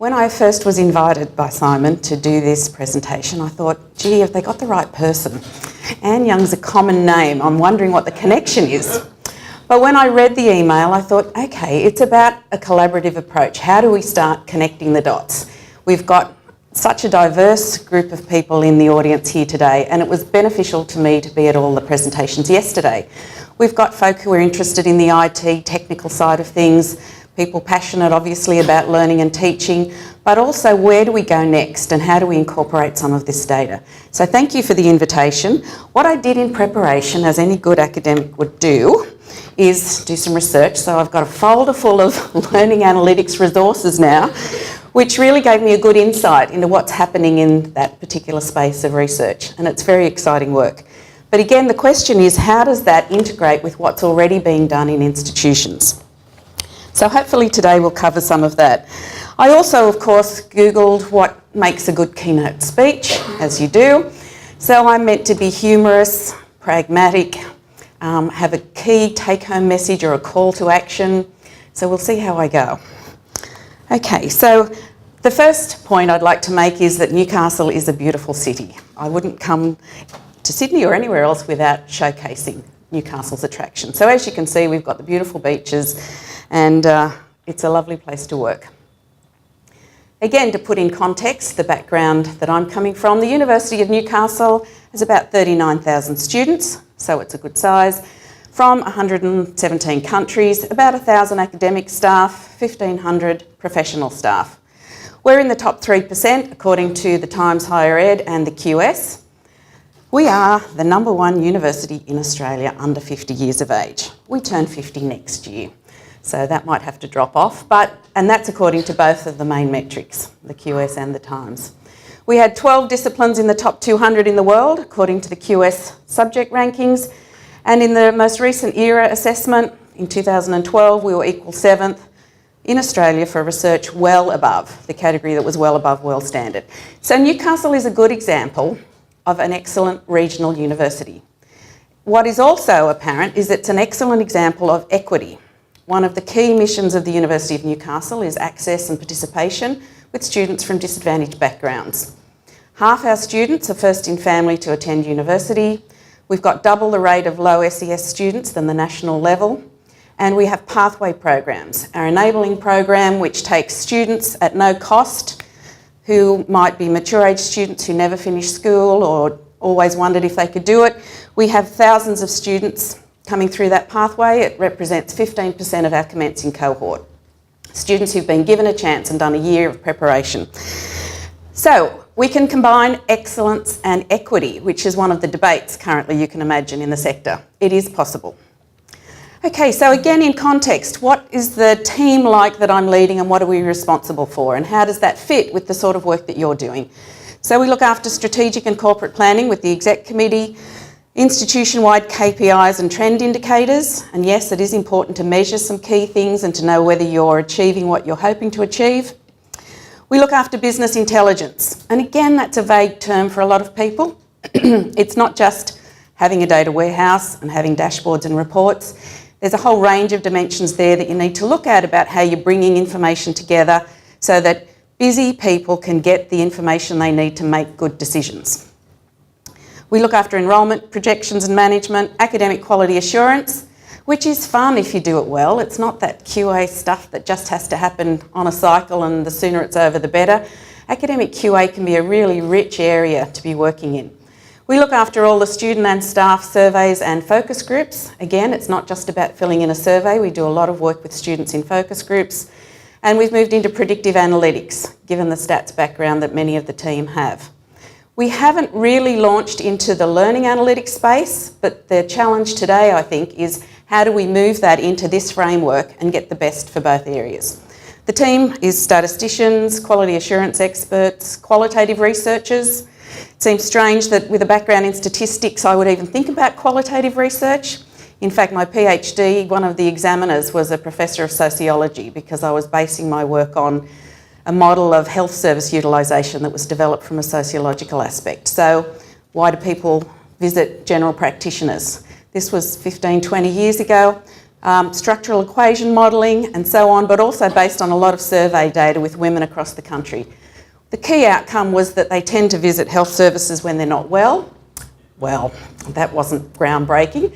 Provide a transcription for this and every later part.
When I first was invited by Simon to do this presentation, I thought, gee, have they got the right person? Anne Young's a common name. I'm wondering what the connection is. But when I read the email, I thought, okay, it's about a collaborative approach. How do we start connecting the dots? We've got such a diverse group of people in the audience here today, and it was beneficial to me to be at all the presentations yesterday. We've got folk who are interested in the IT technical side of things, people passionate obviously about learning and teaching, but also where do we go next and how do we incorporate some of this data? So thank you for the invitation. What I did in preparation, as any good academic would do, is do some research. So I've got a folder full of learning analytics resources now, which really gave me a good insight into what's happening in that particular space of research, and it's very exciting work. But again, the question is, how does that integrate with what's already being done in institutions? So hopefully today we'll cover some of that. I also, of course, Googled what makes a good keynote speech, as you do. So I'm meant to be humorous, pragmatic, have a key take-home message or a call to action. So we'll see how I go. Okay, so the first point I'd like to make is that Newcastle is a beautiful city. I wouldn't come to Sydney or anywhere else without showcasing Newcastle's attraction. So as you can see, we've got the beautiful beaches and it's a lovely place to work. Again, to put in context the background that I'm coming from, the University of Newcastle has about 39,000 students, so it's a good size, from 117 countries, about 1,000 academic staff, 1,500 professional staff. We're in the top 3% according to the Times Higher Ed and the QS. We are the #1 university in Australia under 50 years of age. We turn 50 next year, so that might have to drop off, and that's according to both of the main metrics, the QS and the Times. We had 12 disciplines in the top 200 in the world, according to the QS subject rankings, and in the most recent ERA assessment, in 2012, we were equal 7th in Australia for research well above, the category that was well above world standard. So Newcastle is a good example of an excellent regional university. What is also apparent is it's an excellent example of equity. One of the key missions of the University of Newcastle is access and participation with students from disadvantaged backgrounds. Half our students are first in family to attend university. We've got double the rate of low SES students than the national level. And we have pathway programs. Our enabling program, which takes students at no cost who might be mature age students who never finished school or always wondered if they could do it. We have thousands of students coming through that pathway. It represents 15% of our commencing cohort. Students who've been given a chance and done a year of preparation. So we can combine excellence and equity, which is one of the debates currently you can imagine in the sector. It is possible. Okay, so again in context, what is the team like that I'm leading and what are we responsible for, and how does that fit with the sort of work that you're doing? So we look after strategic and corporate planning with the exec committee, institution-wide KPIs and trend indicators, and yes, it is important to measure some key things and to know whether you're achieving what you're hoping to achieve. We look after business intelligence, and again that's a vague term for a lot of people. It's not just having a data warehouse and having dashboards and reports. There's a whole range of dimensions there that you need to look at about how you're bringing information together so that busy people can get the information they need to make good decisions. We look after enrolment, projections and management, academic quality assurance, which is fun if you do it well. It's not that QA stuff that just has to happen on a cycle and the sooner it's over the better. Academic QA can be a really rich area to be working in. We look after all the student and staff surveys and focus groups. Again, it's not just about filling in a survey. We do a lot of work with students in focus groups. And we've moved into predictive analytics, given the stats background that many of the team have. We haven't really launched into the learning analytics space, but the challenge today, I think, is how do we move that into this framework and get the best for both areas. The team is statisticians, quality assurance experts, qualitative researchers. It seems strange that with a background in statistics I would even think about qualitative research. In fact, my PhD, one of the examiners was a professor of sociology because I was basing my work on a model of health service utilisation that was developed from a sociological aspect. So why do people visit general practitioners? This was 15, 20 years ago. structural equation modelling and so on, but also based on a lot of survey data with women across the country. The key outcome was that they tend to visit health services when they're not well. Well, that wasn't groundbreaking,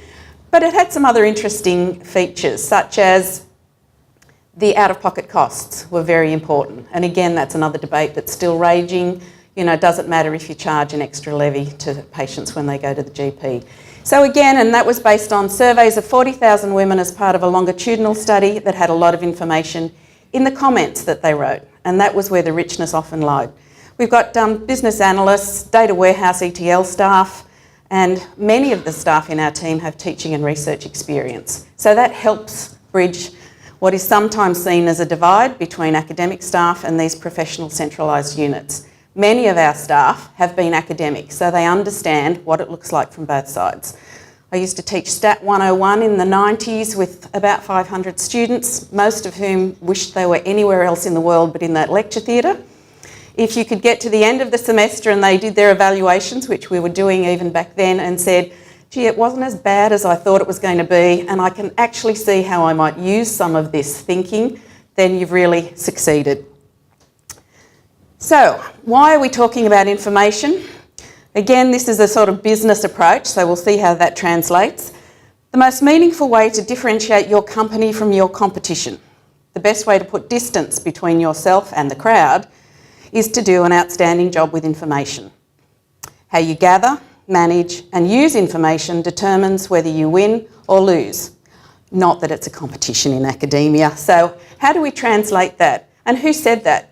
but it had some other interesting features, such as the out-of-pocket costs were very important. And again, that's another debate that's still raging. You know, does it matter if you charge an extra levy to patients when they go to the GP? So again, and that was based on surveys of 40,000 women as part of a longitudinal study that had a lot of information in the comments that they wrote. And that was where the richness often lied. We've got business analysts, data warehouse ETL staff, and many of the staff in our team have teaching and research experience. So that helps bridge what is sometimes seen as a divide between academic staff and these professional centralised units. Many of our staff have been academic, so they understand what it looks like from both sides. I used to teach Stat 101 in the 90s with about 500 students, most of whom wished they were anywhere else in the world but in that lecture theatre. If you could get to the end of the semester and they did their evaluations, which we were doing even back then, and said, gee, it wasn't as bad as I thought it was going to be, and I can actually see how I might use some of this thinking, then you've really succeeded. So, why are we talking about information? Again, this is a sort of business approach, so we'll see how that translates. The most meaningful way to differentiate your company from your competition, the best way to put distance between yourself and the crowd, is to do an outstanding job with information. How you gather, manage and use information determines whether you win or lose. Not that it's a competition in academia. So how do we translate that? And who said that?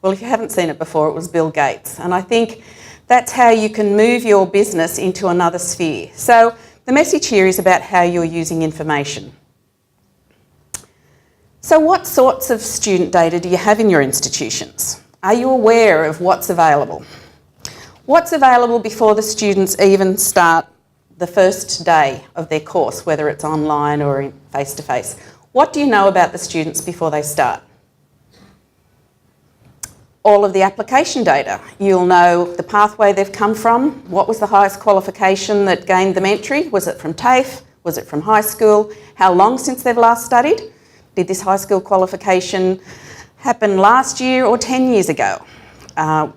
Well, if you haven't seen it before, it was Bill Gates. And I think that's how you can move your business into another sphere. So the message here is about how you're using information. So what sorts of student data do you have in your institutions? Are you aware of what's available? What's available before the students even start the first day of their course, whether it's online or face-to-face? What do you know about the students before they start? All of the application data. You'll know the pathway they've come from. What was the highest qualification that gained them entry? Was it from TAFE? Was it from high school? How long since they've last studied? Did this high school qualification happen last year or 10 years ago?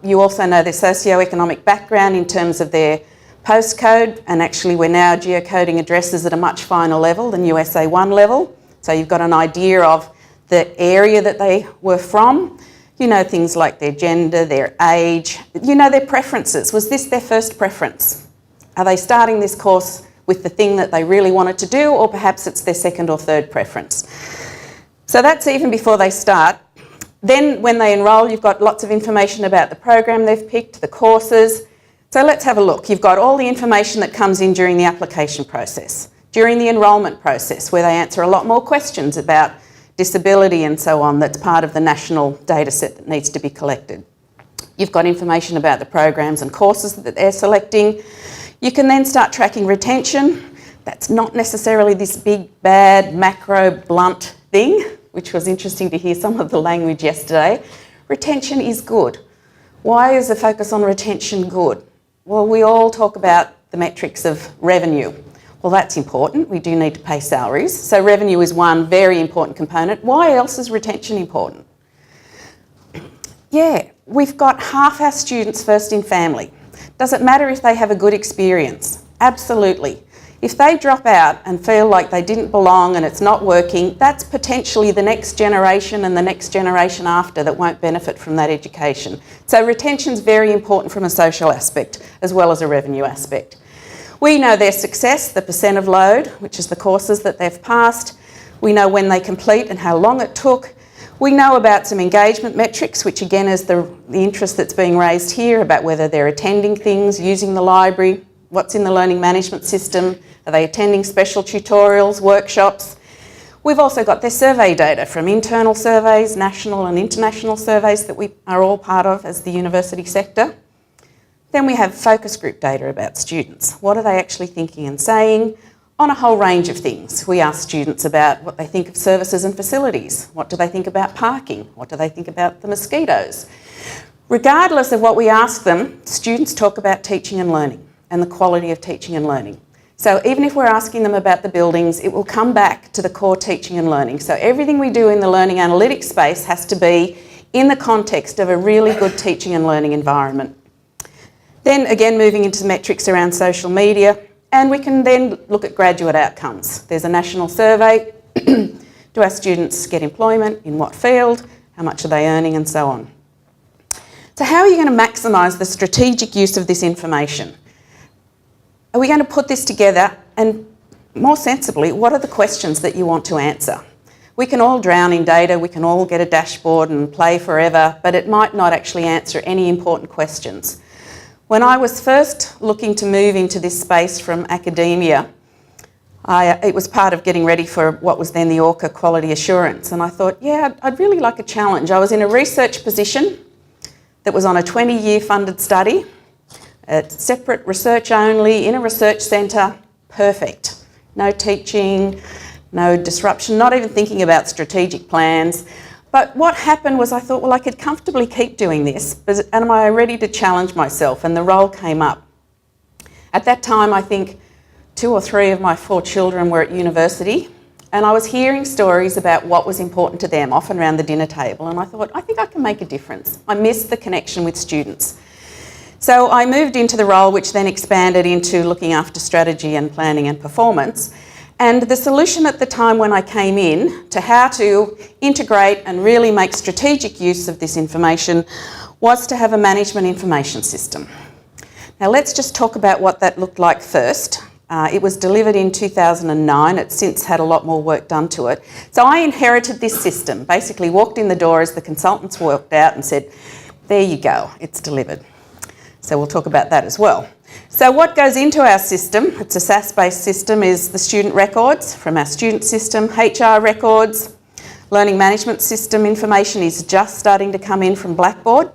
You also know their socio-economic background in terms of their postcode, and actually we're now geocoding addresses at a much finer level than USA 1 level. So you've got an idea of the area that they were from. You know things like their gender, their age, you know their preferences. Was this their first preference? Are they starting this course with the thing that they really wanted to do, or perhaps it's their second or third preference? So that's even before they start. Then when they enrol, you've got lots of information about the program they've picked, the courses. So let's have a look. You've got all the information that comes in during the application process, during the enrolment process, where they answer a lot more questions about disability and so on. That's part of the national data set that needs to be collected. You've got information about the programs and courses that they're selecting. You can then start tracking retention. That's not necessarily this big, bad, macro, blunt thing, which was interesting to hear some of the language yesterday. Retention is good. Why is the focus on retention good? Well, we all talk about the metrics of revenue. Well, that's important. We do need to pay salaries. So revenue is one very important component. Why else is retention important? Yeah, we've got half our students first in family. Does it matter if they have a good experience? Absolutely. If they drop out and feel like they didn't belong and it's not working, that's potentially the next generation and the next generation after that won't benefit from that education. So retention's very important from a social aspect as well as a revenue aspect. We know their success, the percent of load, which is the courses that they've passed. We know when they complete and how long it took. We know about some engagement metrics, which again is the interest that's being raised here about whether they're attending things, using the library, what's in the learning management system, are they attending special tutorials, workshops. We've also got their survey data from internal surveys, national and international surveys that we are all part of as the university sector. Then we have focus group data about students. What are they actually thinking and saying on a whole range of things? We ask students about what they think of services and facilities. What do they think about parking? What do they think about the mosquitoes? Regardless of what we ask them, students talk about teaching and learning and the quality of teaching and learning. So even if we're asking them about the buildings, it will come back to the core teaching and learning. So everything we do in the learning analytics space has to be in the context of a really good teaching and learning environment. Then again, moving into metrics around social media, and we can then look at graduate outcomes. There's a national survey. Do our students get employment? In what field? How much are they earning? And so on. So how are you going to maximise the strategic use of this information? Are we going to put this together and, more sensibly, what are the questions that you want to answer? We can all drown in data, we can all get a dashboard and play forever, but it might not actually answer any important questions. When I was first looking to move into this space from academia, it was part of getting ready for what was then the ORCA Quality Assurance, and I thought, yeah, I'd really like a challenge. I was in a research position that was on a 20-year funded study, separate research only, in a research centre, perfect. No teaching, no disruption, not even thinking about strategic plans. But what happened was I thought, well, I could comfortably keep doing this, and am I ready to challenge myself? And the role came up. At that time, I think 2 or 3 of my 4 children were at university, and I was hearing stories about what was important to them, often around the dinner table, and I thought, I think I can make a difference. I missed the connection with students. So I moved into the role, which then expanded into looking after strategy and planning and performance. And the solution at the time when I came in to how to integrate and really make strategic use of this information was to have a management information system. Now let's just talk about what that looked like first. It was delivered in 2009. It's since had a lot more work done to it. So I inherited this system, basically walked in the door as the consultants walked out and said, there you go, it's delivered. So we'll talk about that as well. So what goes into our system, it's a SaaS-based system, is the student records from our student system, HR records, learning management system information is just starting to come in from Blackboard.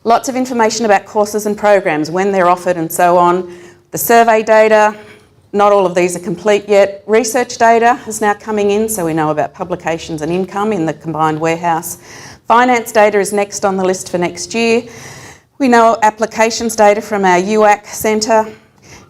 Lots of information about courses and programs, when they're offered and so on. The survey data, not all of these are complete yet. Research data is now coming in, so we know about publications and income in the combined warehouse. Finance data is next on the list for next year. We know applications data from our UAC centre.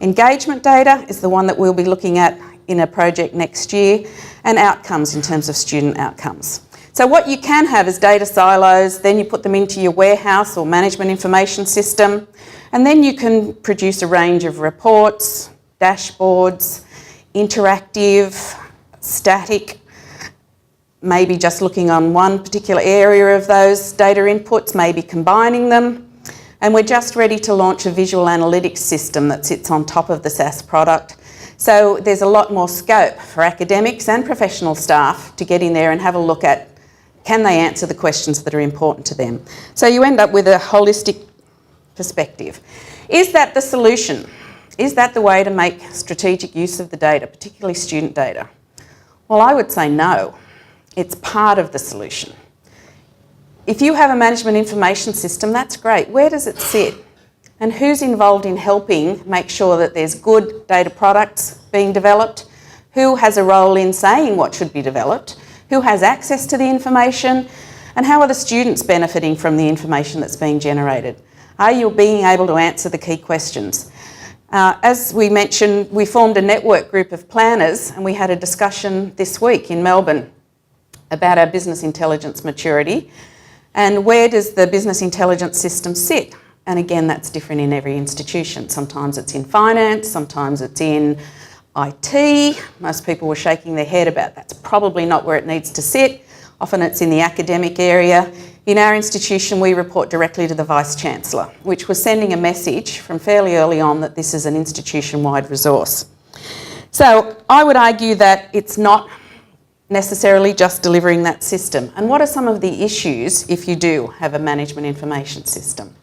Engagement data is the one that we'll be looking at in a project next year, and outcomes in terms of student outcomes. So what you can have is data silos, then you put them into your warehouse or management information system, and then you can produce a range of reports, dashboards, interactive, static, maybe just looking on one particular area of those data inputs, maybe combining them. And we're just ready to launch a visual analytics system that sits on top of the SaaS product. So there's a lot more scope for academics and professional staff to get in there and have a look at, can they answer the questions that are important to them? So you end up with a holistic perspective. Is that the solution? Is that the way to make strategic use of the data, particularly student data? Well, I would say no. It's part of the solution. If you have a management information system, that's great. Where does it sit? And who's involved in helping make sure that there's good data products being developed? Who has a role in saying what should be developed? Who has access to the information? And how are the students benefiting from the information that's being generated? Are you being able to answer the key questions? As we mentioned, we formed a network group of planners, and we had a discussion this week in Melbourne about our business intelligence maturity. And where does the business intelligence system sit? And again, that's different in every institution. Sometimes it's in finance, sometimes it's in IT. Most people were shaking their head about that's probably not where it needs to sit. Often it's in the academic area. In our institution, we report directly to the Vice-Chancellor, which was sending a message from fairly early on that this is an institution-wide resource. So I would argue that it's not necessarily just delivering that system. And what are some of the issues if you do have a management information system?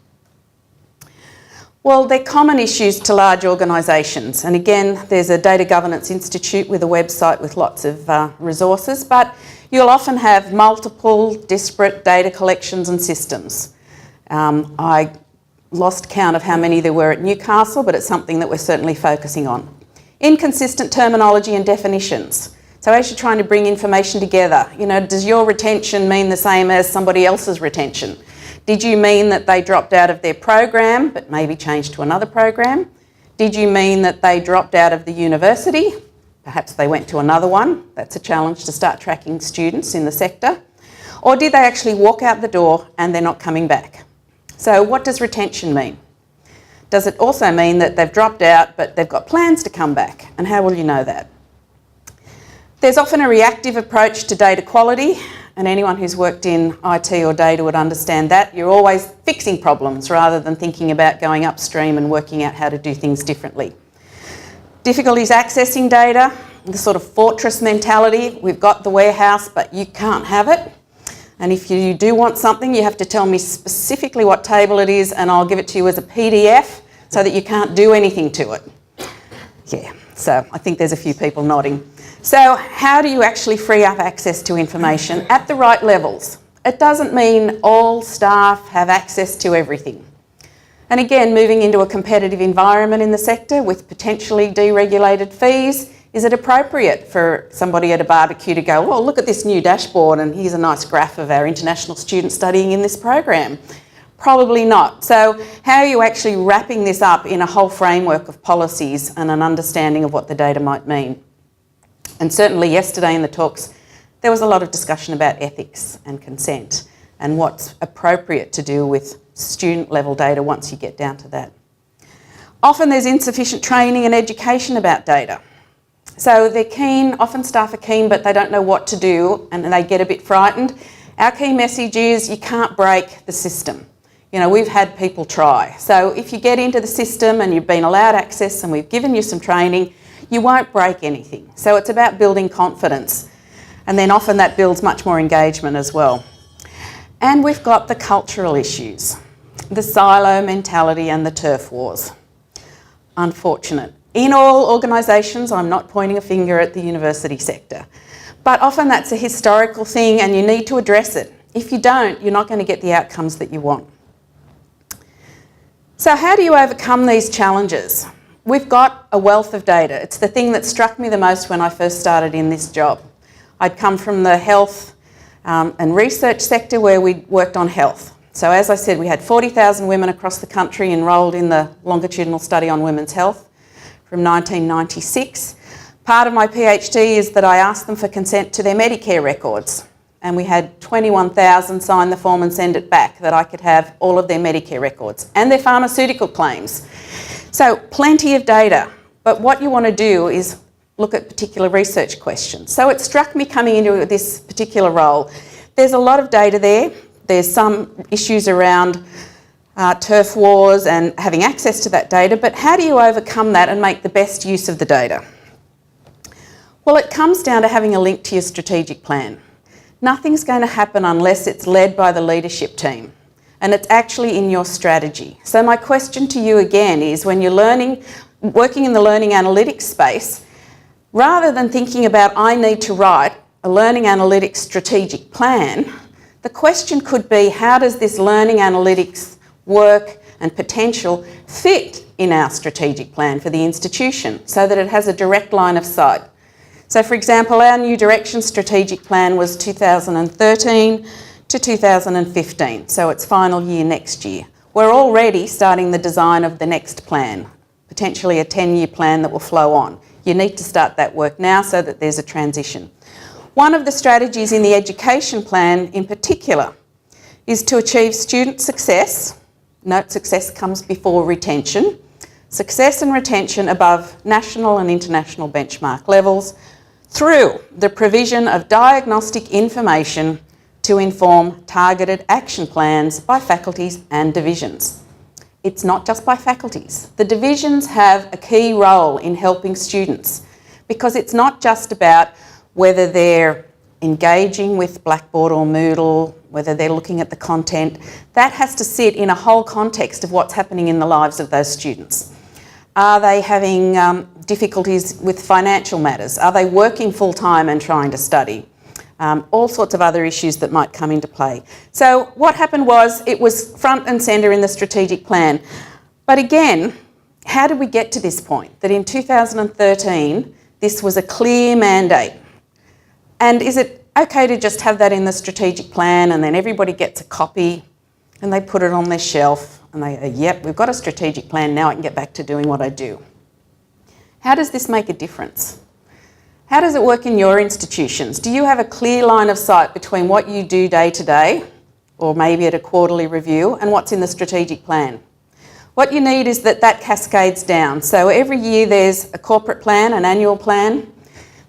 Well, they're common issues to large organisations. And again, there's a Data Governance Institute with a website with lots of resources, but you'll often have multiple disparate data collections and systems. I lost count of how many there were at Newcastle, but it's something that we're certainly focusing on. Inconsistent terminology and definitions. So as you're trying to bring information together, does your retention mean the same as somebody else's retention? Did you mean that they dropped out of their program but maybe changed to another program? Did you mean that they dropped out of the university? Perhaps they went to another one. That's a challenge to start tracking students in the sector. Or did they actually walk out the door and they're not coming back? So what does retention mean? Does it also mean that they've dropped out but they've got plans to come back? And how will you know that? There's often a reactive approach to data quality, and anyone who's worked in IT or data would understand that. You're always fixing problems rather than thinking about going upstream and working out how to do things differently. Difficulties accessing data, the sort of fortress mentality. We've got the warehouse, but you can't have it. And if you do want something, you have to tell me specifically what table it is and I'll give it to you as a PDF so that you can't do anything to it. Yeah, so I think there's a few people nodding. So how do you actually free up access to information at the right levels? It doesn't mean all staff have access to everything. And again, moving into a competitive environment in the sector with potentially deregulated fees, is it appropriate for somebody at a barbecue to go, well, look at this new dashboard and here's a nice graph of our international students studying in this program? Probably not. So how are you actually wrapping this up in a whole framework of policies and an understanding of what the data might mean? And certainly yesterday in the talks, there was a lot of discussion about ethics and consent and what's appropriate to do with student level data once you get down to that. Often there's insufficient training and education about data. So they're keen, often staff are keen, but they don't know what to do and they get a bit frightened. Our key message is you can't break the system. You know, we've had people try. So if you get into the system and you've been allowed access and we've given you some training, you won't break anything. So it's about building confidence. And then often that builds much more engagement as well. And we've got the cultural issues, the silo mentality and the turf wars. Unfortunate. In all organisations, I'm not pointing a finger at the university sector, but often that's a historical thing and you need to address it. If you don't, you're not going to get the outcomes that you want. So how do you overcome these challenges? We've got a wealth of data. It's the thing that struck me the most when I first started in this job. I'd come from the health and research sector where we worked on health. So as I said, we had 40,000 women across the country enrolled in the longitudinal study on women's health from 1996. Part of my PhD is that I asked them for consent to their Medicare records, and we had 21,000 sign the form and send it back that I could have all of their Medicare records and their pharmaceutical claims. So plenty of data, but what you want to do is look at particular research questions. So it struck me coming into this particular role, there's a lot of data there. There's some issues around turf wars and having access to that data, but how do you overcome that and make the best use of the data? Well, it comes down to having a link to your strategic plan. Nothing's going to happen unless it's led by the leadership team and it's actually in your strategy. So my question to you again is when you're working in the learning analytics space, rather than thinking about I need to write a learning analytics strategic plan, the question could be how does this learning analytics work and potential fit in our strategic plan for the institution so that it has a direct line of sight. So for example, our new direction strategic plan was 2013 to 2015, so it's final year next year. We're already starting the design of the next plan, potentially a 10-year plan that will flow on. You need to start that work now so that there's a transition. One of the strategies in the education plan in particular is to achieve student success. Note success comes before retention. Success and retention above national and international benchmark levels through the provision of diagnostic information to inform targeted action plans by faculties and divisions. It's not just by faculties. The divisions have a key role in helping students because it's not just about whether they're engaging with Blackboard or Moodle, whether they're looking at the content. That has to sit in a whole context of what's happening in the lives of those students. Are they having difficulties with financial matters? Are they working full-time and trying to study? All sorts of other issues that might come into play. So what happened was it was front and centre in the strategic plan. But again, how did we get to this point? That in 2013, this was a clear mandate. And is it okay to just have that in the strategic plan and then everybody gets a copy and they put it on their shelf And they go, yep, we've got a strategic plan, now I can get back to doing what I do. How does this make a difference? How does it work in your institutions? Do you have a clear line of sight between what you do day to day, or maybe at a quarterly review, and what's in the strategic plan? What you need is that cascades down. So every year there's a corporate plan, an annual plan,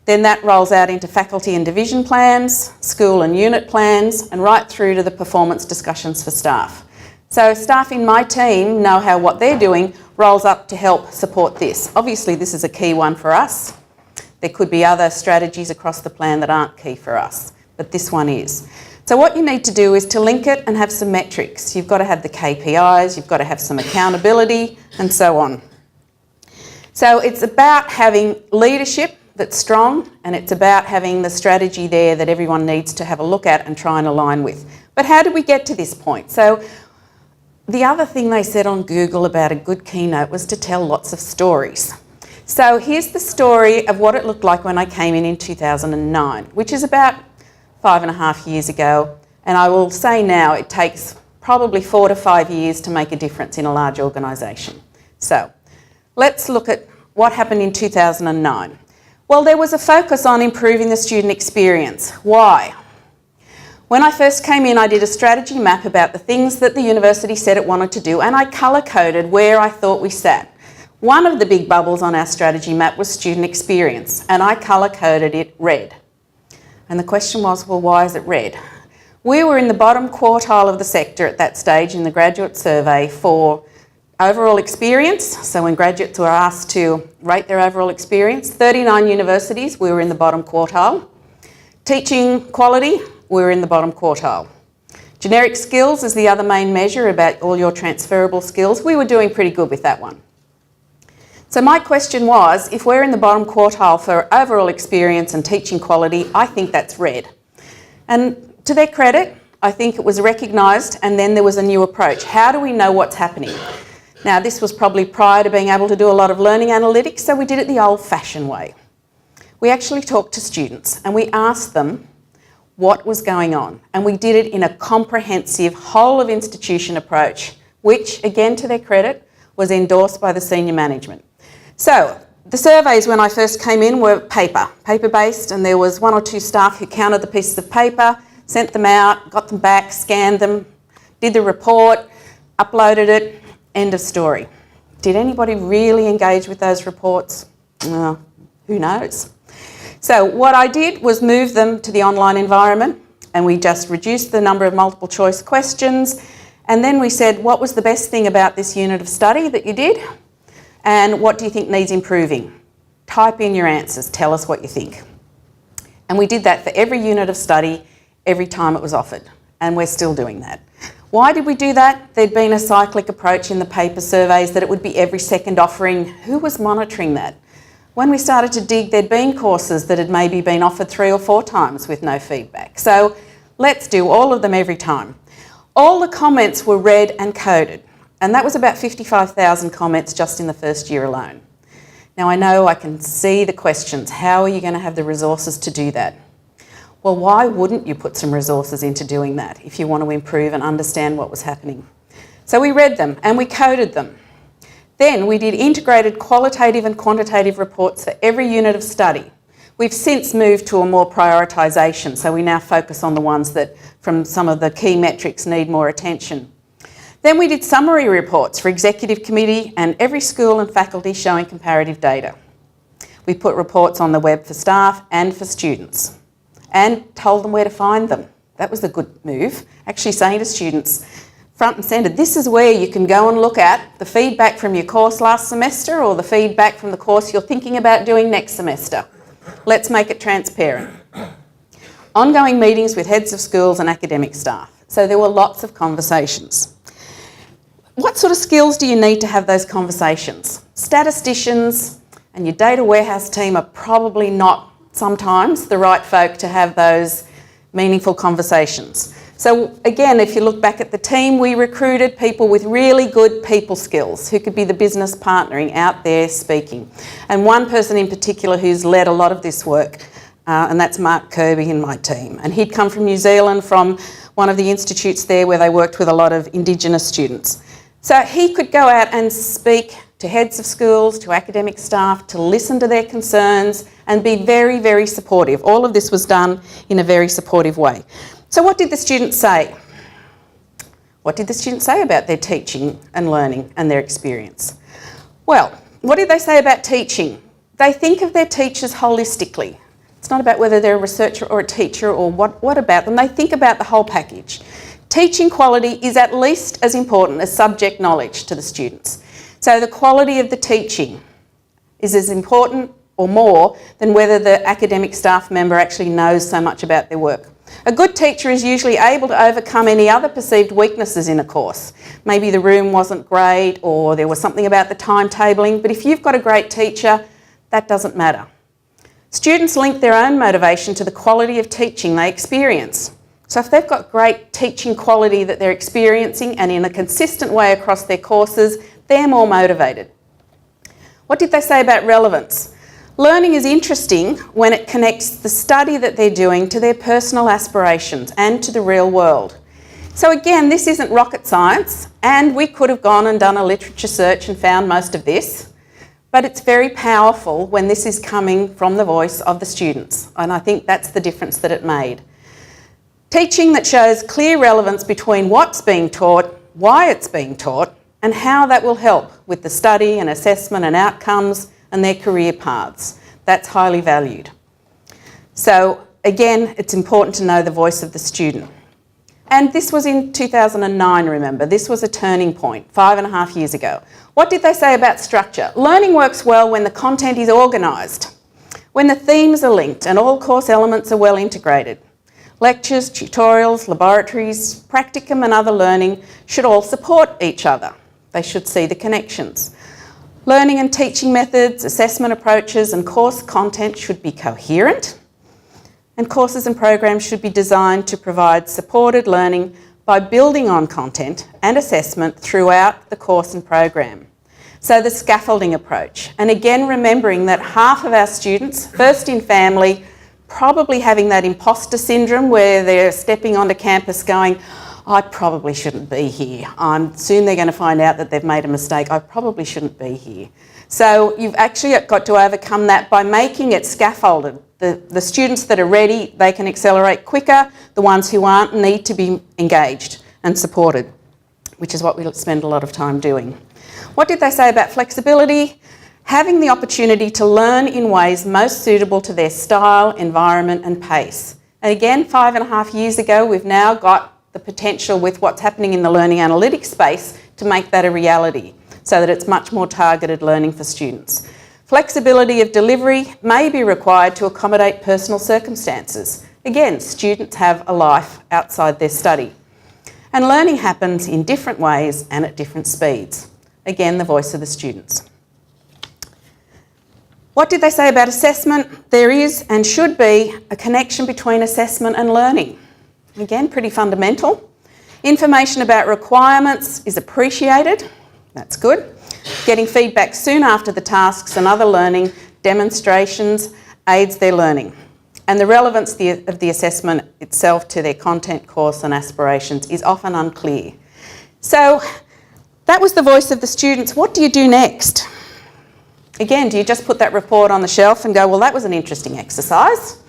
then that rolls out into faculty and division plans, school and unit plans, and right through to the performance discussions for staff. So staff in my team know how what they're doing rolls up to help support this. Obviously this is a key one for us. There could be other strategies across the plan that aren't key for us, but this one is. So what you need to do is to link it and have some metrics. You've got to have the KPIs, you've got to have some accountability, and so on. So it's about having leadership that's strong, and it's about having the strategy there that everyone needs to have a look at and try and align with. But how did we get to this point? So the other thing they said on Google about a good keynote was to tell lots of stories. So here's the story of what it looked like when I came in 2009, which is about 5.5 years ago. And I will say now it takes probably 4 to 5 years to make a difference in a large organisation. So let's look at what happened in 2009. Well, there was a focus on improving the student experience. Why? When I first came in, I did a strategy map about the things that the university said it wanted to do, and I colour-coded where I thought we sat. One of the big bubbles on our strategy map was student experience, and I colour-coded it red. And the question was, well, why is it red? We were in the bottom quartile of the sector at that stage in the graduate survey for overall experience. So when graduates were asked to rate their overall experience, 39 universities, we were in the bottom quartile. Teaching quality, we were in the bottom quartile. Generic skills is the other main measure about all your transferable skills. We were doing pretty good with that one. So my question was, if we're in the bottom quartile for overall experience and teaching quality, I think that's red. And to their credit, I think it was recognised, and then there was a new approach. How do we know what's happening? Now, this was probably prior to being able to do a lot of learning analytics, so we did it the old-fashioned way. We actually talked to students and we asked them what was going on, and we did it in a comprehensive whole-of-institution approach, which, again to their credit, was endorsed by the senior management. So the surveys when I first came in were paper-based, and there was 1 or 2 staff who counted the pieces of paper, sent them out, got them back, scanned them, did the report, uploaded it, end of story. Did anybody really engage with those reports? Well, who knows? So what I did was move them to the online environment, and we just reduced the number of multiple choice questions, and then we said, what was the best thing about this unit of study that you did? And what do you think needs improving? Type in your answers, tell us what you think. And we did that for every unit of study, every time it was offered, and we're still doing that. Why did we do that? There'd been a cyclic approach in the paper surveys that it would be every second offering. Who was monitoring that? When we started to dig, there'd been courses that had maybe been offered 3 or 4 times with no feedback. So let's do all of them every time. All the comments were read and coded, and that was about 55,000 comments just in the first year alone. Now I know I can see the questions. How are you going to have the resources to do that? Well, why wouldn't you put some resources into doing that if you want to improve and understand what was happening? So we read them and we coded them. Then we did integrated qualitative and quantitative reports for every unit of study. We've since moved to a more prioritisation, so we now focus on the ones that from some of the key metrics need more attention. Then we did summary reports for executive committee and every school and faculty showing comparative data. We put reports on the web for staff and for students and told them where to find them. That was a good move, actually saying to students, front and centre, this is where you can go and look at the feedback from your course last semester or the feedback from the course you're thinking about doing next semester. Let's make it transparent. Ongoing meetings with heads of schools and academic staff. So there were lots of conversations. What sort of skills do you need to have those conversations? Statisticians and your data warehouse team are probably not sometimes the right folk to have those meaningful conversations. So again, if you look back at the team, we recruited people with really good people skills who could be the business partnering out there speaking. And one person in particular who's led a lot of this work, and that's Mark Kirby in my team. And he'd come from New Zealand, from one of the institutes there where they worked with a lot of Indigenous students. So he could go out and speak to heads of schools, to academic staff, to listen to their concerns and be very, very supportive. All of this was done in a very supportive way. So what did the students say? What did the students say about their teaching and learning and their experience? Well, what did they say about teaching? They think of their teachers holistically. It's not about whether they're a researcher or a teacher or what about them. They think about the whole package. Teaching quality is at least as important as subject knowledge to the students. So the quality of the teaching is as important or more than whether the academic staff member actually knows so much about their work. A good teacher is usually able to overcome any other perceived weaknesses in a course. Maybe the room wasn't great or there was something about the timetabling, but if you've got a great teacher, that doesn't matter. Students link their own motivation to the quality of teaching they experience. So if they've got great teaching quality that they're experiencing and in a consistent way across their courses, they're more motivated. What did they say about relevance? Learning is interesting when it connects the study that they're doing to their personal aspirations and to the real world. So again, this isn't rocket science, and we could have gone and done a literature search and found most of this, but it's very powerful when this is coming from the voice of the students, and I think that's the difference that it made. Teaching that shows clear relevance between what's being taught, why it's being taught, and how that will help with the study and assessment and outcomes and their career paths. That's highly valued. So again, it's important to know the voice of the student. And this was in 2009, remember. This was a turning point, 5.5 years ago. What did they say about structure? Learning works well when the content is organised, when the themes are linked and all course elements are well integrated. Lectures, tutorials, laboratories, practicum and other learning should all support each other. They should see the connections. Learning and teaching methods, assessment approaches and course content should be coherent, and courses and programs should be designed to provide supported learning by building on content and assessment throughout the course and program. So the scaffolding approach, and again remembering that half of our students, first in family, probably having that imposter syndrome where they're stepping onto campus going, I probably shouldn't be here. Soon they're going to find out that they've made a mistake. I probably shouldn't be here. So you've actually got to overcome that by making it scaffolded. The students that are ready, they can accelerate quicker. The ones who aren't need to be engaged and supported, which is what we spend a lot of time doing. What did they say about flexibility? Having the opportunity to learn in ways most suitable to their style, environment and pace. And again, 5.5 years ago, we've now got the potential with what's happening in the learning analytics space to make that a reality so that it's much more targeted learning for students. Flexibility of delivery may be required to accommodate personal circumstances. Again, students have a life outside their study. And learning happens in different ways and at different speeds. Again, the voice of the students. What did they say about assessment? There is and should be a connection between assessment and learning. Again, pretty fundamental. Information about requirements is appreciated. That's good. Getting feedback soon after the tasks and other learning demonstrations aids their learning. And the relevance of the assessment itself to their content, course and aspirations is often unclear. So that was the voice of the students. What do you do next? Again, do you just put that report on the shelf and go, well, that was an interesting exercise?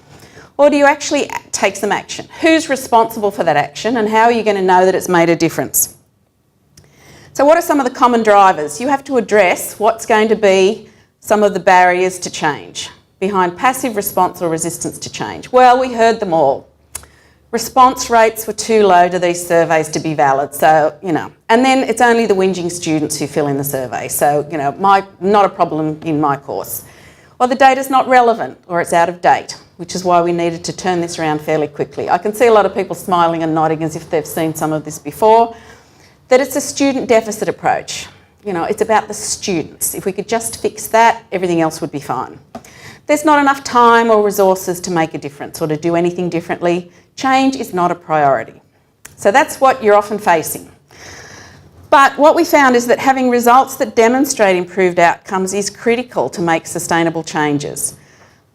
Or do you actually take some action? Who's responsible for that action and how are you going to know that it's made a difference? So what are some of the common drivers? You have to address what's going to be some of the barriers to change behind passive response or resistance to change. Well, we heard them all. Response rates were too low to these surveys to be valid, so, and then it's only the whinging students who fill in the survey, so, not a problem in my course. Or the data's not relevant or it's out of date, which is why we needed to turn this around fairly quickly. I can see a lot of people smiling and nodding as if they've seen some of this before, that it's a student deficit approach. It's about the students. If we could just fix that, everything else would be fine. There's not enough time or resources to make a difference or to do anything differently. Change is not a priority. So that's what you're often facing. But what we found is that having results that demonstrate improved outcomes is critical to make sustainable changes.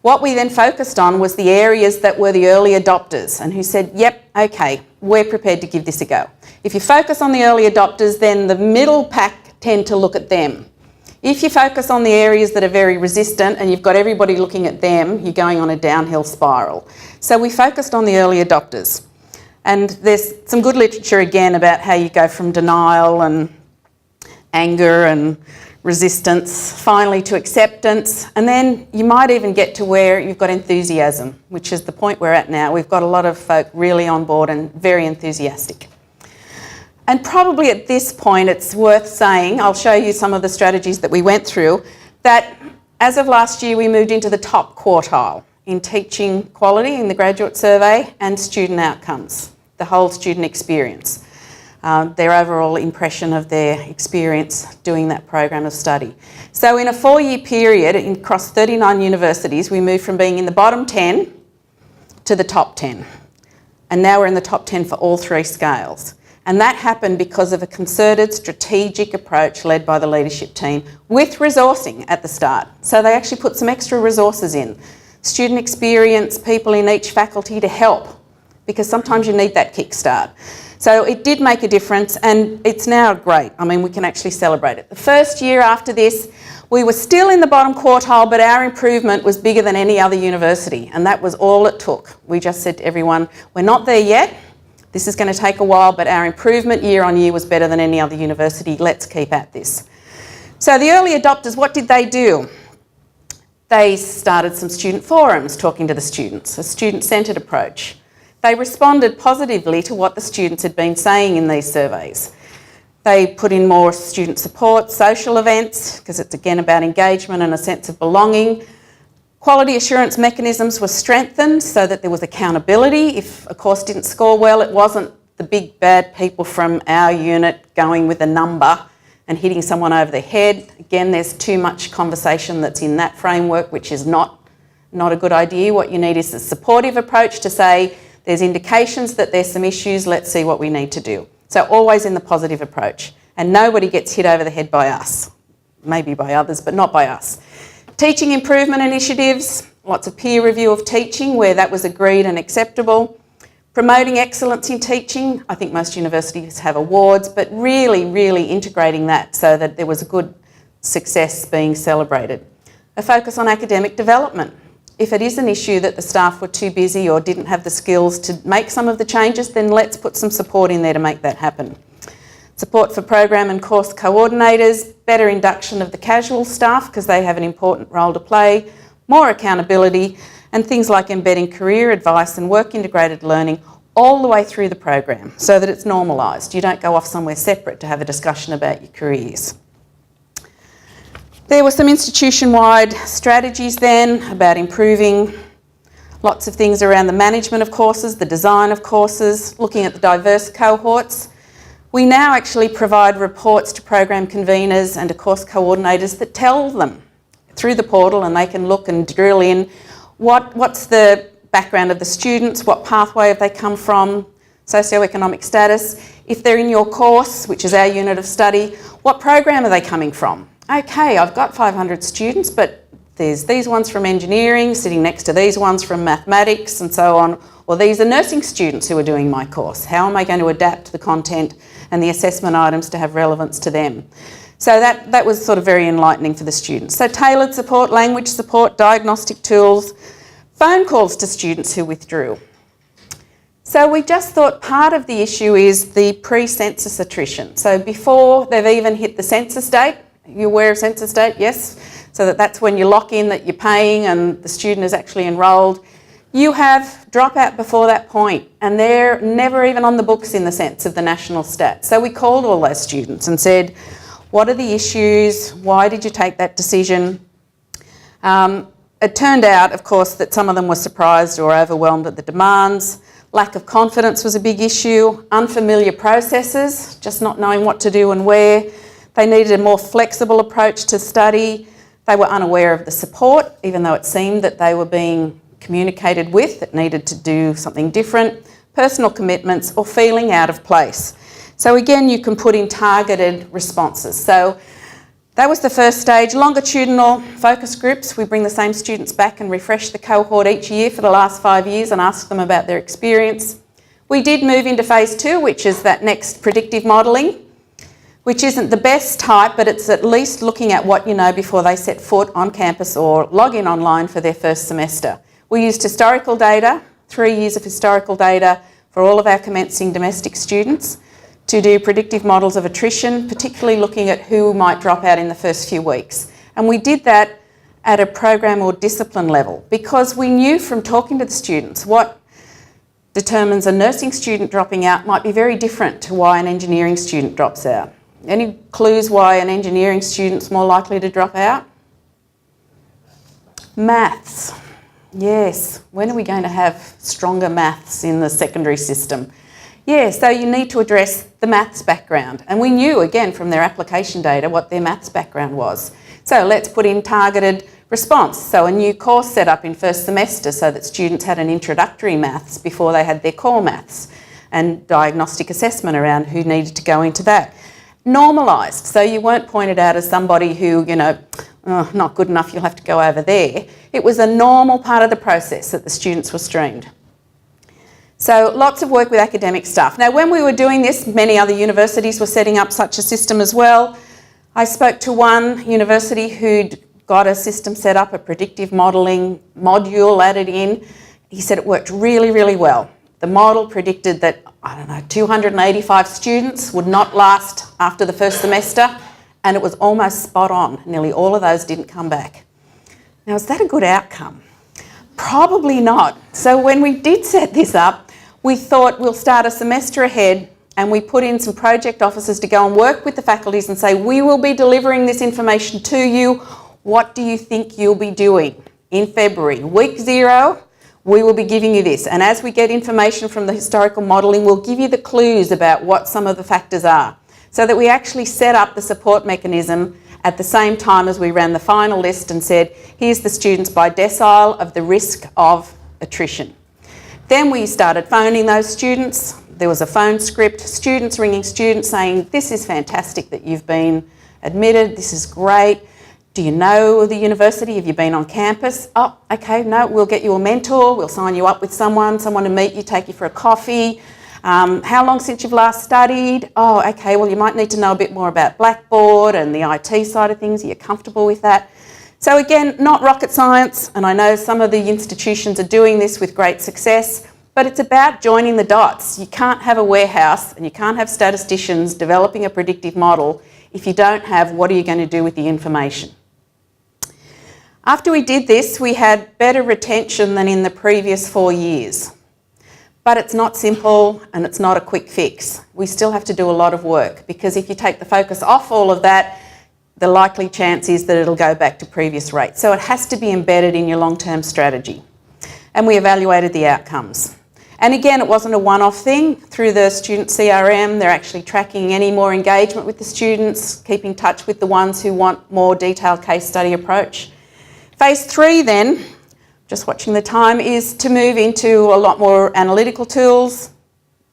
What we then focused on was the areas that were the early adopters and who said, yep, okay, we're prepared to give this a go. If you focus on the early adopters, then the middle pack tend to look at them. If you focus on the areas that are very resistant and you've got everybody looking at them, you're going on a downhill spiral. So we focused on the early adopters. And there's some good literature again about how you go from denial and anger and resistance, finally to acceptance, and then you might even get to where you've got enthusiasm, which is the point we're at now. We've got a lot of folk really on board and very enthusiastic. And probably at this point it's worth saying, I'll show you some of the strategies that we went through, that as of last year we moved into the top quartile in teaching quality in the graduate survey and student outcomes, the whole student experience. Their overall impression of their experience doing that program of study. So in a 4-year period across 39 universities, we moved from being in the bottom 10 to the top 10. And now we're in the top 10 for all 3 scales. And that happened because of a concerted strategic approach led by the leadership team with resourcing at the start. So they actually put some extra resources in. Student experience, people in each faculty to help, because sometimes you need that kickstart. So it did make a difference, and it's now great. I mean, we can actually celebrate it. The first year after this, we were still in the bottom quartile, but our improvement was bigger than any other university, and that was all it took. We just said to everyone, we're not there yet. This is going to take a while, but our improvement year on year was better than any other university. Let's keep at this. So the early adopters, what did they do? They started some student forums talking to the students, a student-centred approach. They responded positively to what the students had been saying in these surveys. They put in more student support, social events, because it's again about engagement and a sense of belonging. Quality assurance mechanisms were strengthened so that there was accountability. If a course didn't score well, it wasn't the big bad people from our unit going with a number and hitting someone over the head. Again, there's too much conversation that's in that framework, which is not a good idea. What you need is a supportive approach to say, there's indications that there's some issues, let's see what we need to do. So always in the positive approach. And nobody gets hit over the head by us. Maybe by others, but not by us. Teaching improvement initiatives, lots of peer review of teaching where that was agreed and acceptable. Promoting excellence in teaching. I think most universities have awards, but really, really integrating that so that there was a good success being celebrated. A focus on academic development. If it is an issue that the staff were too busy or didn't have the skills to make some of the changes, then let's put some support in there to make that happen. Support for program and course coordinators, better induction of the casual staff because they have an important role to play, more accountability, and things like embedding career advice and work integrated learning all the way through the program so that it's normalised. You don't go off somewhere separate to have a discussion about your careers. There were some institution-wide strategies then about improving lots of things around the management of courses, the design of courses, looking at the diverse cohorts. We now actually provide reports to program conveners and to course coordinators that tell them through the portal, and they can look and drill in what's the background of the students, what pathway have they come from, socioeconomic status. If they're in your course, which is our unit of study, what program are they coming from? Okay, I've got 500 students, but there's these ones from engineering sitting next to these ones from mathematics and so on, or these are nursing students who are doing my course. How am I going to adapt the content and the assessment items to have relevance to them? So that was sort of very enlightening for the students. So tailored support, language support, diagnostic tools, phone calls to students who withdrew. So we just thought part of the issue is the pre-census attrition. So before they've even hit the census date, you aware of census date? Yes. So that's when you lock in that you're paying and the student is actually enrolled. You have dropout before that point, and they're never even on the books in the sense of the national stats. So we called all those students and said, what are the issues? Why did you take that decision? It turned out, of course, that some of them were surprised or overwhelmed at the demands. Lack of confidence was a big issue. Unfamiliar processes, just not knowing what to do and where. They needed a more flexible approach to study. They were unaware of the support, even though it seemed that they were being communicated with, that needed to do something different. Personal commitments or feeling out of place. So again, you can put in targeted responses. So that was the first stage. Longitudinal focus groups. We bring the same students back and refresh the cohort each year for the last 5 years and ask them about their experience. We did move into phase 2, which is that next predictive modelling, which isn't the best type, but it's at least looking at what you know before they set foot on campus or log in online for their first semester. We used historical data, 3 years of historical data for all of our commencing domestic students, to do predictive models of attrition, particularly looking at who might drop out in the first few weeks. And we did that at a program or discipline level because we knew from talking to the students what determines a nursing student dropping out might be very different to why an engineering student drops out. Any clues why an engineering student's more likely to drop out? Maths. Yes, when are we going to have stronger maths in the secondary system? Yeah, so you need to address the maths background. And we knew, again, from their application data what their maths background was. So let's put in targeted response. So a new course set up in first semester so that students had an introductory maths before they had their core maths, and diagnostic assessment around who needed to go into that. Normalised, so you weren't pointed out as somebody who, you know, oh, not good enough, you'll have to go over there. It was a normal part of the process that the students were streamed. So lots of work with academic stuff. Now when we were doing this, many other universities were setting up such a system as well. I spoke to one university who'd got a system set up, a predictive modelling module added in. He said it worked really, really well. The model predicted that, 285 students would not last after the first semester, and it was almost spot on. Nearly all of those didn't come back. Now, is that a good outcome? Probably not. So when we did set this up, we thought we'll start a semester ahead, and we put in some project officers to go and work with the faculties and say, we will be delivering this information to you. What do you think you'll be doing in February? Week 0, we will be giving you this. And as we get information from the historical modelling, we'll give you the clues about what some of the factors are, so that we actually set up the support mechanism at the same time as we ran the final list and said, here's the students by decile of the risk of attrition. Then we started phoning those students. There was a phone script, students ringing students saying, this is fantastic that you've been admitted, this is great. Do you know the university? Have you been on campus? Oh, okay, no, we'll get you a mentor, we'll sign you up with someone to meet you, take you for a coffee. How long since you've last studied? Oh, okay, well you might need to know a bit more about Blackboard and the IT side of things. Are you comfortable with that? So again, not rocket science, and I know some of the institutions are doing this with great success, but it's about joining the dots. You can't have a warehouse and you can't have statisticians developing a predictive model if you don't have what are you going to do with the information. After we did this, we had better retention than in the previous 4 years. But it's not simple and it's not a quick fix. We still have to do a lot of work, because if you take the focus off all of that, the likely chance is that it'll go back to previous rates. So it has to be embedded in your long-term strategy. And we evaluated the outcomes. And again, it wasn't a one-off thing. Through the student CRM, they're actually tracking any more engagement with the students, keeping touch with the ones who want more detailed case study approach. Phase 3 then, just watching the time, is to move into a lot more analytical tools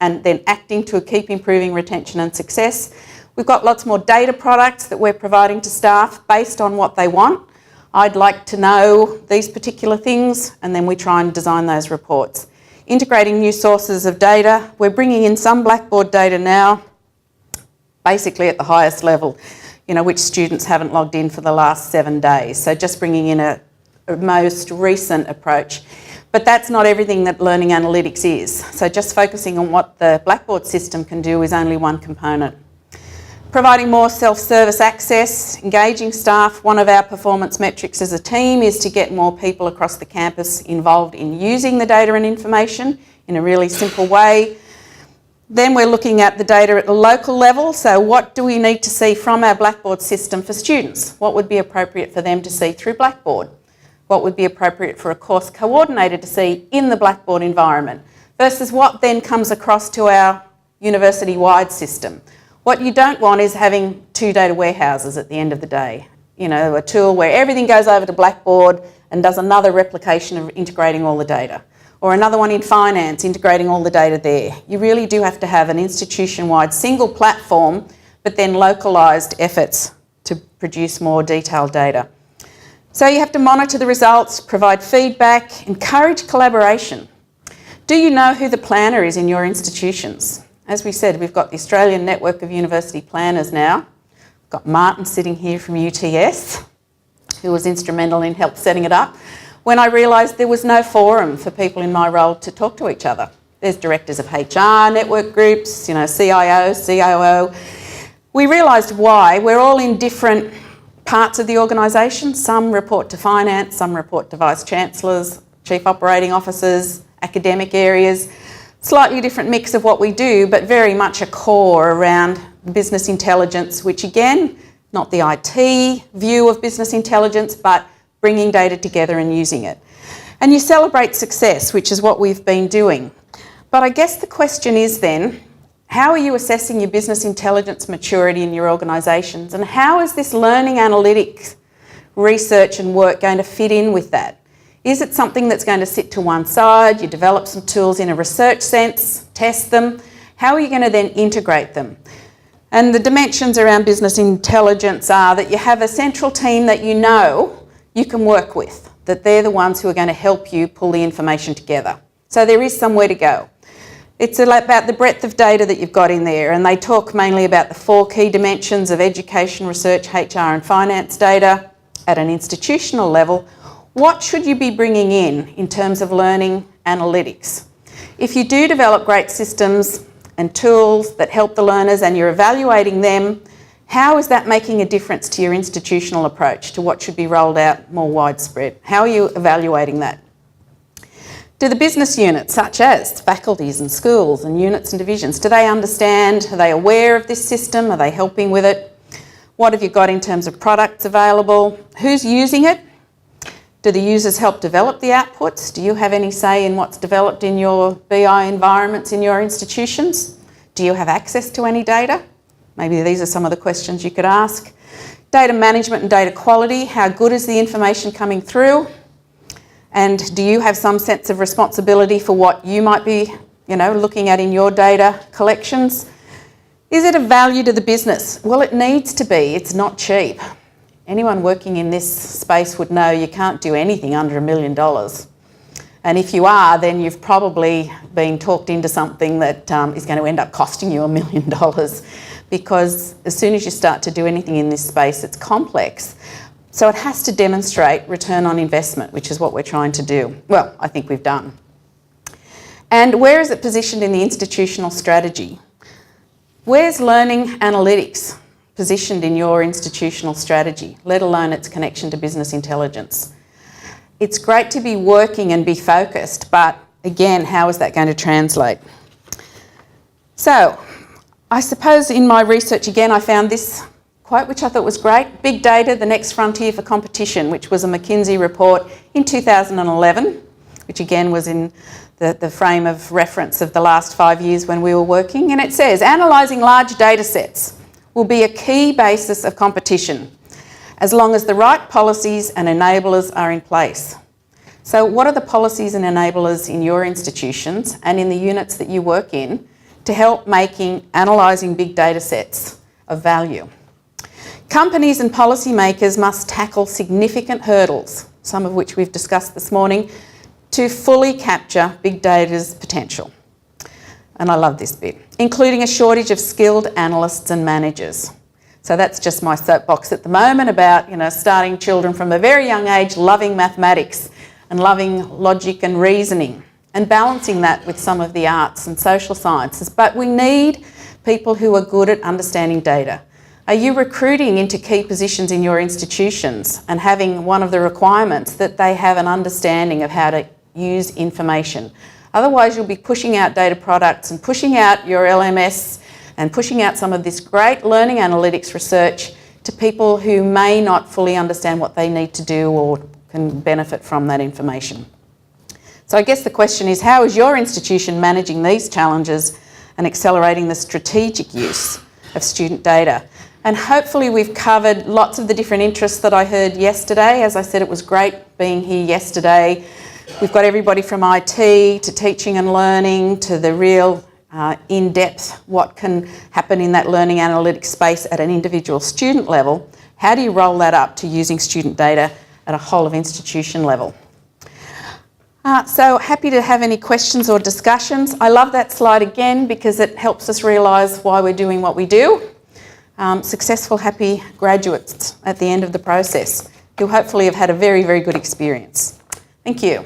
and then acting to keep improving retention and success. We've got lots more data products that we're providing to staff based on what they want. I'd like to know these particular things, and then we try and design those reports. Integrating new sources of data. We're bringing in some Blackboard data now, basically at the highest level, which students haven't logged in for the last 7 days. So just bringing in a most recent approach. But that's not everything that learning analytics is. So just focusing on what the Blackboard system can do is only one component. Providing more self-service access, engaging staff. One of our performance metrics as a team is to get more people across the campus involved in using the data and information in a really simple way. Then we're looking at the data at the local level. So what do we need to see from our Blackboard system for students? What would be appropriate for them to see through Blackboard? What would be appropriate for a course coordinator to see in the Blackboard environment? Versus what then comes across to our university-wide system. What you don't want is having 2 data warehouses at the end of the day. A tool where everything goes over to Blackboard and does another replication of integrating all the data. Or another one in finance, integrating all the data there. You really do have to have an institution-wide single platform, but then localised efforts to produce more detailed data. So you have to monitor the results, provide feedback, encourage collaboration. Do you know who the planner is in your institutions? As we said, we've got the Australian Network of University Planners now. We've got Martin sitting here from UTS, who was instrumental in help setting it up, when I realised there was no forum for people in my role to talk to each other. There's directors of HR, network groups, CIO, COO. We realised why. We're all in different parts of the organisation. Some report to finance, some report to vice-chancellors, chief operating officers, academic areas. Slightly different mix of what we do, but very much a core around business intelligence, which again, not the IT view of business intelligence, but bringing data together and using it. And you celebrate success, which is what we've been doing. But I guess the question is then, how are you assessing your business intelligence maturity in your organisations? And how is this learning analytics research and work going to fit in with that? Is it something that's going to sit to one side? You develop some tools in a research sense, test them. How are you going to then integrate them? And the dimensions around business intelligence are that you have a central team that you know you can work with, that they're the ones who are going to help you pull the information together. So there is somewhere to go. It's about the breadth of data that you've got in there, and they talk mainly about the 4 key dimensions of education, research, HR and finance data at an institutional level. What should you be bringing in terms of learning analytics? If you do develop great systems and tools that help the learners and you're evaluating them, how is that making a difference to your institutional approach to what should be rolled out more widespread? How are you evaluating that? Do the business units, such as faculties and schools and units and divisions, do they understand? Are they aware of this system? Are they helping with it? What have you got in terms of products available? Who's using it? Do the users help develop the outputs? Do you have any say in what's developed in your BI environments in your institutions? Do you have access to any data? Maybe these are some of the questions you could ask. Data management and data quality. How good is the information coming through? And do you have some sense of responsibility for what you might be, looking at in your data collections? Is it of value to the business? Well, it needs to be. It's not cheap. Anyone working in this space would know you can't do anything under $1 million. And if you are, then you've probably been talked into something that is going to end up costing you $1 million, because as soon as you start to do anything in this space, it's complex. So it has to demonstrate return on investment, which is what we're trying to do. Well, I think we've done. And where is it positioned in the institutional strategy? Where's learning analytics positioned in your institutional strategy, let alone its connection to business intelligence? It's great to be working and be focused, but again, how is that going to translate? So, I suppose in my research again, I found this quote, which I thought was great: big data, the next frontier for competition, which was a McKinsey report in 2011, which again was in the frame of reference of the last 5 years when we were working. And it says, analysing large data sets will be a key basis of competition as long as the right policies and enablers are in place. So what are the policies and enablers in your institutions and in the units that you work in to help making analysing big data sets of value? Companies and policymakers must tackle significant hurdles, some of which we've discussed this morning, to fully capture big data's potential. And I love this bit, including a shortage of skilled analysts and managers. So that's just my soapbox at the moment about, starting children from a very young age loving mathematics and loving logic and reasoning, and balancing that with some of the arts and social sciences. But we need people who are good at understanding data. Are you recruiting into key positions in your institutions and having one of the requirements that they have an understanding of how to use information? Otherwise, you'll be pushing out data products and pushing out your LMS and pushing out some of this great learning analytics research to people who may not fully understand what they need to do or can benefit from that information. So I guess the question is, how is your institution managing these challenges and accelerating the strategic use of student data? And hopefully we've covered lots of the different interests that I heard yesterday. As I said, it was great being here yesterday. We've got everybody from IT to teaching and learning to the real in-depth what can happen in that learning analytics space at an individual student level. How do you roll that up to using student data at a whole of institution level? So happy to have any questions or discussions. I love that slide again because it helps us realise why we're doing what we do. Successful, happy graduates at the end of the process. You'll hopefully have had a very, very good experience. Thank you.